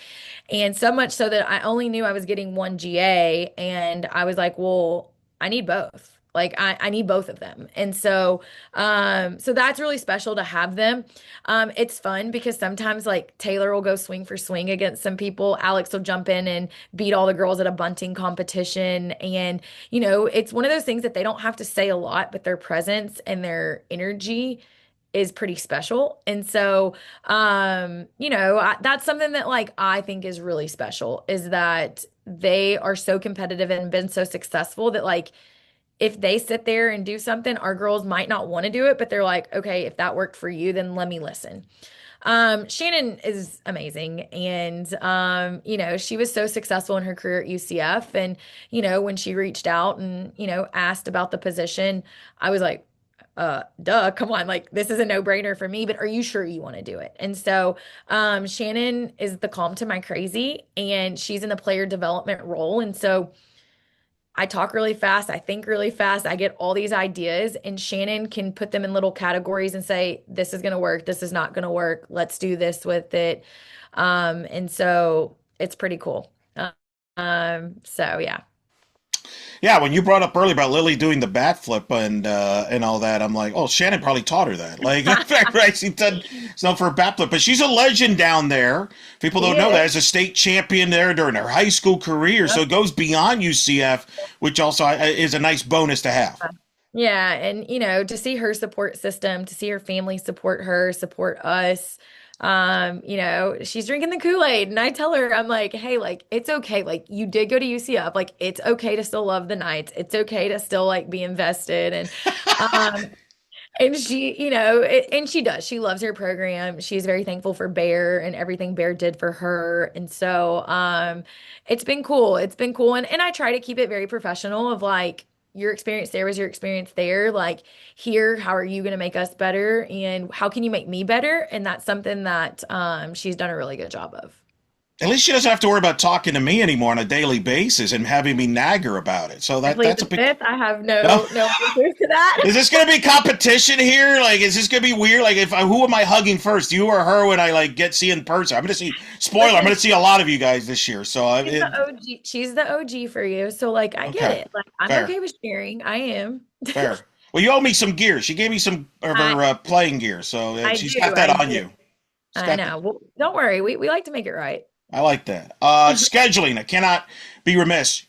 And so much so that I only knew I was getting one GA. And I was like, well, I need both. Like I need both of them. And so that's really special to have them. It's fun because sometimes like Taylor will go swing for swing against some people. Alex will jump in and beat all the girls at a bunting competition. And, it's one of those things that they don't have to say a lot, but their presence and their energy is pretty special. And so, that's something that like I think is really special is that they are so competitive and been so successful that like if they sit there and do something, our girls might not want to do it, but they're like, okay, if that worked for you, then let me listen. Shannon is amazing. And, she was so successful in her career at UCF. And, when she reached out and, asked about the position, I was like, duh, come on. Like, this is a no-brainer for me, but are you sure you want to do it? And so, Shannon is the calm to my crazy, and she's in the player development role. And so, I talk really fast. I think really fast. I get all these ideas, and Shannon can put them in little categories and say, this is going to work. This is not going to work. Let's do this with it. And so it's pretty cool. So yeah. Yeah, when you brought up earlier about Lily doing the bat flip and all that, I'm like, oh, Shannon probably taught her that. Like, right? She done something for a bat flip, but she's a legend down there. People don't know that as a state champion there during her high school career, so it goes beyond UCF, which also is a nice bonus to have. Yeah, and to see her support system, to see her family support her, support us. She's drinking the Kool-Aid, and I tell her, I'm like, hey, like it's okay. Like you did go to UCF. Like it's okay to still love the Knights. It's okay to still like be invested. Um and and she does. She loves her program. She's very thankful for Bear and everything Bear did for her. And so it's been cool. It's been cool. And I try to keep it very professional of like your experience there was your experience there. Like here, how are you going to make us better? And how can you make me better? And that's something that she's done a really good job of. At least she doesn't have to worry about talking to me anymore on a daily basis and having me nag her about it. So I plead that's the a big. fifth. I have No? no answers to that. Is this going to be competition here? Like, is this going to be weird? Like, if who am I hugging first, you or her? When I like get see in person, I'm going to see. Spoiler: I'm Listen, going to see a lot of you guys this year. So, she's the OG. She's the OG for you. So like I get okay, it. Like I'm fair, okay with sharing. I am. fair. Well, you owe me some gear. She gave me some of I her playing gear, so I she's do. got I that on do. you. She's I got. know. Well, don't worry. We like to make it right. I like that. Scheduling. I cannot be remiss.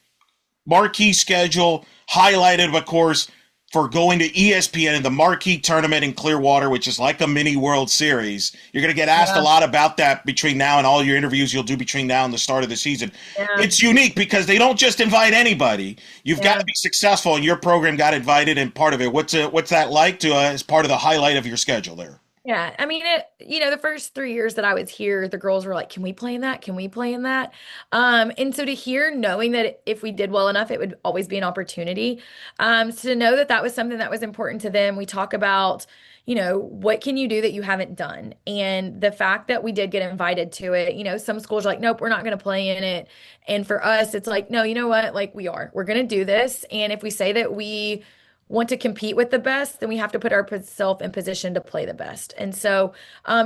Marquee schedule highlighted, of course, for going to ESPN in the Marquee tournament in Clearwater, which is like a mini World Series. You're going to get asked a Yeah. lot about that between now and all your interviews you'll do between now and the start of the season. Yeah. It's unique because they don't just invite anybody. You've got Yeah. to be successful, and your program got invited and part of it. What's that like to as part of the highlight of your schedule there? Yeah. I mean, the first 3 years that I was here, the girls were like, can we play in that? Can we play in that? And so to hear, knowing that if we did well enough, it would always be an opportunity. So to know that that was something that was important to them. We talk about, what can you do that you haven't done? And the fact that we did get invited to it, some schools are like, nope, we're not going to play in it. And for us, it's like, no, you know what? Like we're going to do this. And if we say that we want to compete with the best, then we have to put ourselves in position to play the best. And so,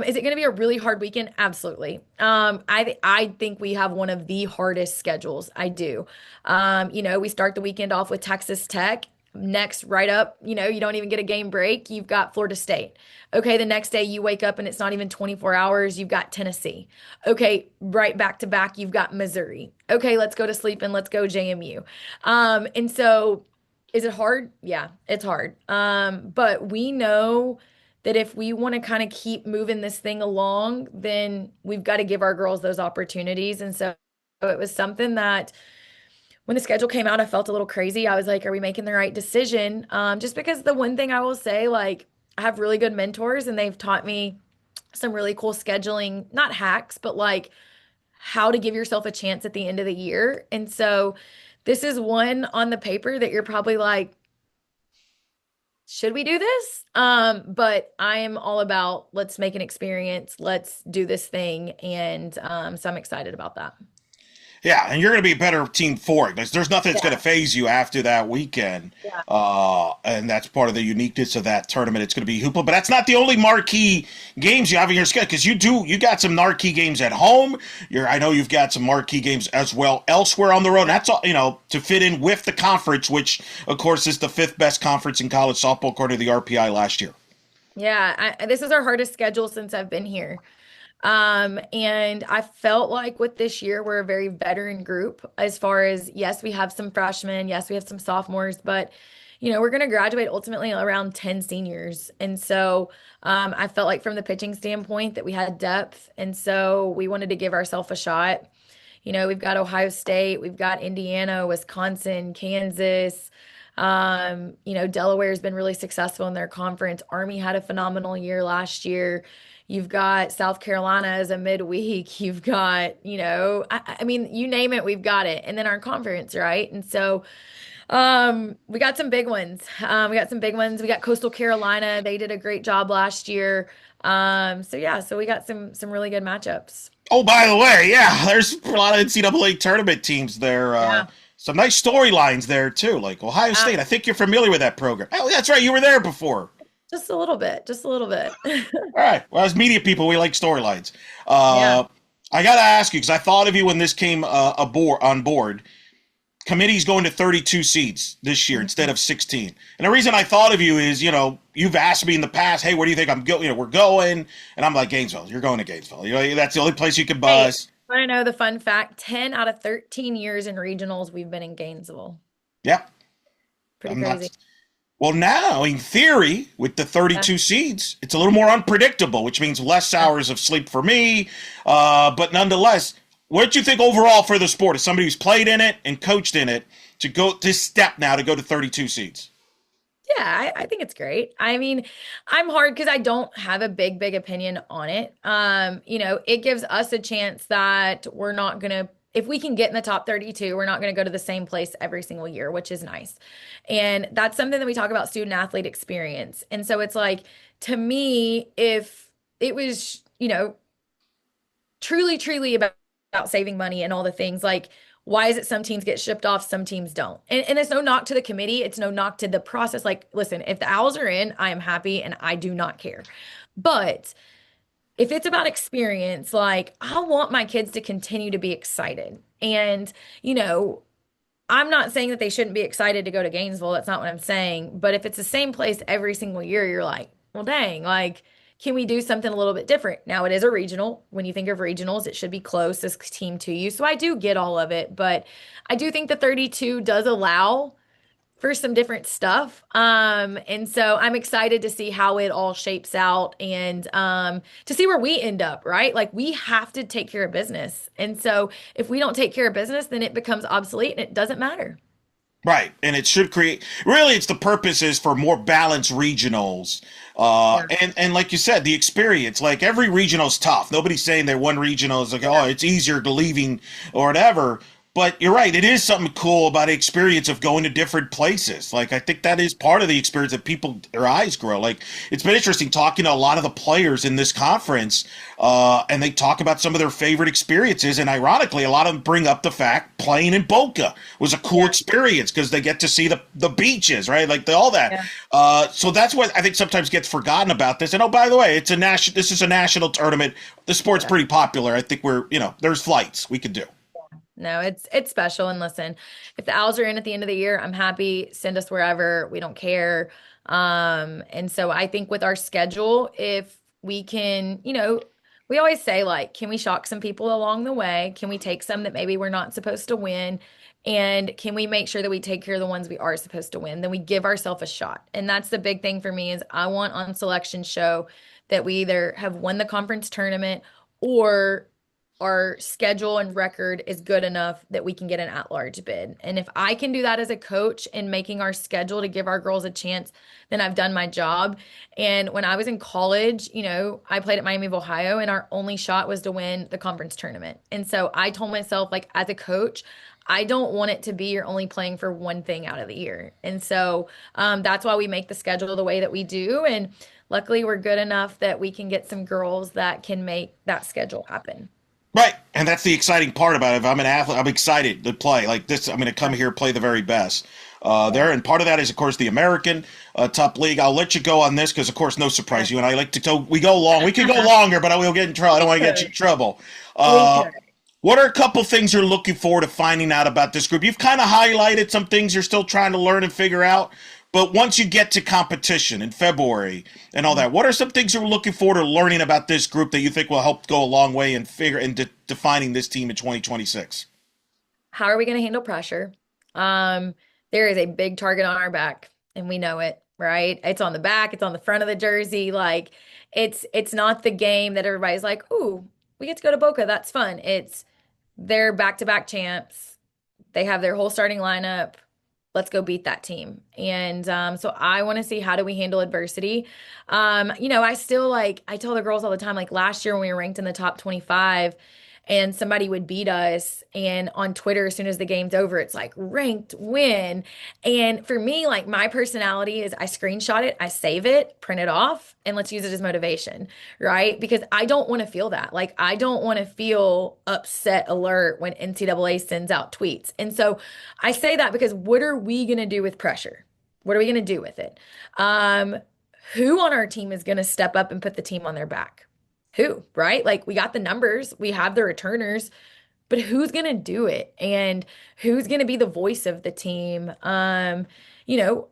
is it going to be a really hard weekend? Absolutely. I think we have one of the hardest schedules. I do. We start the weekend off with Texas Tech. Next, right up, you don't even get a game break. You've got Florida State. Okay, the next day you wake up and it's not even 24 hours. You've got Tennessee. Okay, right back to back, you've got Missouri. Okay, let's go to sleep and let's go JMU. And so is it hard? Yeah, it's hard. But we know that if we want to kind of keep moving this thing along, then we've got to give our girls those opportunities. And so it was something that when the schedule came out, I felt a little crazy. I was like, are we making the right decision? Just because the one thing I will say, like, I have really good mentors and they've taught me some really cool scheduling, not hacks, but like how to give yourself a chance at the end of the year. And so this is one on the paper that you're probably like, should we do this? But I am all about let's make an experience, let's do this thing. And so I'm excited about that. Yeah, and you're going to be a better team for it. There's nothing that's going Yeah. to phase you after that weekend, Yeah. and that's part of the uniqueness of that tournament. It's going to be hoopla, but that's not the only marquee games you have in your schedule because you got some marquee games at home. I know you've got some marquee games as well elsewhere on the road. And that's all to fit in with the conference, which of course is the fifth best conference in college softball according to the RPI last year. Yeah. This is our hardest schedule since I've been here. And I felt like with this year, we're a very veteran group as far as, yes, we have some freshmen, yes, we have some sophomores, but we're going to graduate ultimately around 10 seniors. And so, I felt like from the pitching standpoint that we had depth. And so we wanted to give ourselves a shot. We've got Ohio State, we've got Indiana, Wisconsin, Kansas. Delaware's been really successful in their conference. Army had a phenomenal year last year. You've got South Carolina as a midweek. You've got, I mean, you name it, we've got it. And then our conference, right? And so, we got some big ones. We got some big ones. We got Coastal Carolina. They did a great job last year. So yeah, so we got some really good matchups. Oh, by the way, yeah, there's a lot of NCAA tournament teams there. Yeah. Some nice storylines there too, like Ohio Uh, State. I think you're familiar with that program. Oh, that's right, you were there before. just a little bit, just a little bit. All right. Well, as media people, we like storylines. Yeah. I got to ask you because I thought of you when this came aboard on board. Committee's going to 32 seeds this year instead of 16. And the reason I thought of you is, you've asked me in the past, hey, where do you think I'm going? We're going, and I'm like Gainesville. You're going to Gainesville. That's the only place you can Hey, buzz. want to know the fun fact? 10 out of 13 years in regionals, we've been in Gainesville. Yep. Pretty I'm not. crazy. Well, now, in theory, with the 32 seeds, it's a little more unpredictable, which means less hours of sleep for me. But nonetheless, what do you think overall for the sport, as somebody who's played in it and coached in it, to go this step now to go to 32 seeds? Yeah, I think it's great. I mean, I'm hard because I don't have a big opinion on it. It gives us a chance that we're not gonna, if we can get in the top 32, we're not gonna go to the same place every single year, which is nice. And that's something that we talk about student athlete experience. And so it's like, to me, if it was, truly about saving money and all the things, like, why is it some teams get shipped off, some teams don't? And it's no knock to the committee, it's no knock to the process. Like, listen, if the Owls are in, I am happy and I do not care. But if it's about experience, like, I want my kids to continue to be excited. And, you know, I'm not saying that they shouldn't be excited to go to Gainesville. That's not what I'm saying. But if it's the same place every single year, you're like, well, dang, like, can we do something a little bit different? Now, it is a regional. When you think of regionals, it should be closest team to you. So I do get all of it, but I do think the 32 does allow for some different stuff. And so I'm excited to see how it all shapes out and to see where we end up, right? Like, we have to take care of business. And so if we don't take care of business, then it becomes obsolete and it doesn't matter. Right, and it should create. Really, it's the purpose is for more balanced regionals, Yeah. and like you said, the experience. Like every regional's tough. Nobody's saying that one regional is like, oh, it's easier to leaving or whatever. But you're right. It is something cool about the experience of going to different places. Like I think that is part of the experience that people their eyes grow. Like it's been interesting talking to a lot of the players in this conference, and they talk about some of their favorite experiences. And ironically, a lot of them bring up the fact playing in Boca was a cool Yeah. experience because they get to see the beaches, right? Like all that. Yeah. So that's what I think sometimes gets forgotten about this. And oh, by the way, it's a national. This is a national tournament. The sport's Yeah. pretty popular. I think there's flights we could do. No, it's special. And listen, if the Owls are in at the end of the year, I'm happy. Send us wherever. We don't care. And so I think with our schedule, if we can, we always say, like, can we shock some people along the way? Can we take some that maybe we're not supposed to win? And can we make sure that we take care of the ones we are supposed to win? Then we give ourselves a shot. And that's the big thing for me is I want on selection show that we either have won the conference tournament or our schedule and record is good enough that we can get an at-large bid. And if I can do that as a coach in making our schedule to give our girls a chance, then I've done my job. And when I was in college, I played at Miami of Ohio and our only shot was to win the conference tournament. And so I told myself, like, as a coach, I don't want it to be you're only playing for one thing out of the year. And so that's why we make the schedule the way that we do. And luckily, we're good enough that we can get some girls that can make that schedule happen. Right, and that's the exciting part about it. If I'm an athlete, I'm excited to play. Like this, I'm going to come here play the very best. There, and part of that is, of course, the American Top League. I'll let you go on this because, of course, no surprise. You and I like to go. We go long. We could go longer, but I will get in trouble. I don't want to get you in trouble. We Uh, could. what are a couple things you're looking forward to finding out about this group? You've kind of highlighted some things you're still trying to learn and figure out. But once you get to competition in February and all that, what are some things you're looking forward to learning about this group that you think will help go a long way in defining this team in 2026? How are we going to handle pressure? There is a big target on our back, and we know it, right? It's on the back, it's on the front of the jersey. Like, it's not the game that everybody's like, "Ooh, we get to go to Boca. That's fun." It's they're back-to-back champs. They have their whole starting lineup. Let's go beat that team. And so I want to see, how do we handle adversity. I still, like, I tell the girls all the time, like, last year when we were ranked in the top 25 and somebody would beat us, and on Twitter, as soon as the game's over, it's like ranked win. And for me, like, my personality is I screenshot it, I save it, print it off, and let's use it as motivation, right? Because I don't want to feel that. Like, I don't want to feel upset alert when NCAA sends out tweets. And so I say that because what are we going to do with pressure? What are we going to do with it? Who on our team is going to step up and put the team on their back? Who, right? Like, we got the numbers, we have the returners, but who's going to do it? And who's going to be the voice of the team? You know,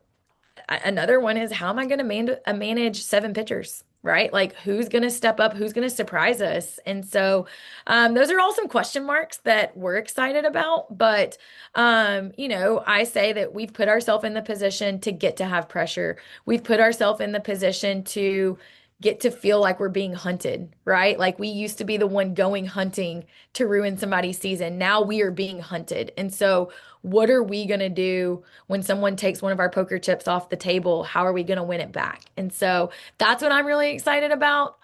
Another one is, how am I going to manage seven pitchers? right? Like who's going to step up, who's going to surprise us. And so those are all some question marks that we're excited about. But, I say that we've put ourselves in the position to get to have pressure. We've put ourselves in the position to get to feel like we're being hunted, right? Like we used to be the one going hunting to ruin somebody's season. Now we are being hunted. And so, what are we going to do when someone takes one of our poker chips off the table? How are we going to win it back? And so, that's what I'm really excited about.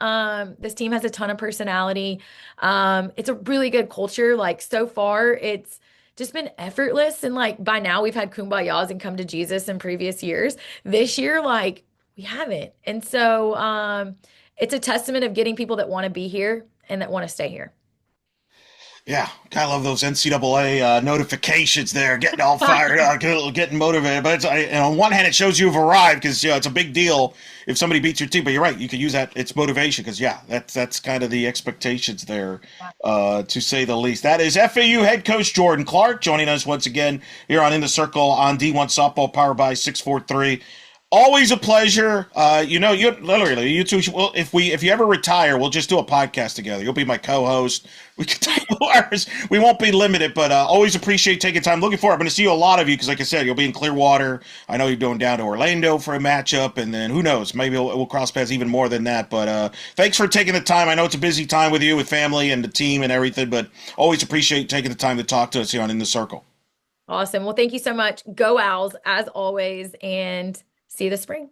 This team has a ton of personality. It's a really good culture. Like so far, it's just been effortless. And like by now, we've had kumbayas and come to Jesus in previous years. This year, like we haven't. And so it's a testament of getting people that want to be here and that want to stay here. Yeah, I love those NCAA notifications there, getting all fired up, getting motivated. But and on one hand, it shows you've arrived because it's a big deal if somebody beats your team. But you're right, you could use that. It's motivation because that's kind of the expectations there, to say the least. That is FAU head coach Jordan Clark joining us once again here on In the Circle on D1 Softball, powered by 643. Always a pleasure. You literally, you two. Well, if you ever retire, we'll just do a podcast together. You'll be my co-host. We can take hours. We won't be limited, but always appreciate taking time. Looking forward. I'm going to see you a lot of you because, like I said, you'll be in Clearwater. I know you're going down to Orlando for a matchup, and then who knows? Maybe we'll cross paths even more than that. But thanks for taking the time. I know it's a busy time with you, with family and the team and everything, but always appreciate taking the time to talk to us here on In the Circle. Awesome. Well, thank you so much. Go Owls as always, and see you this spring.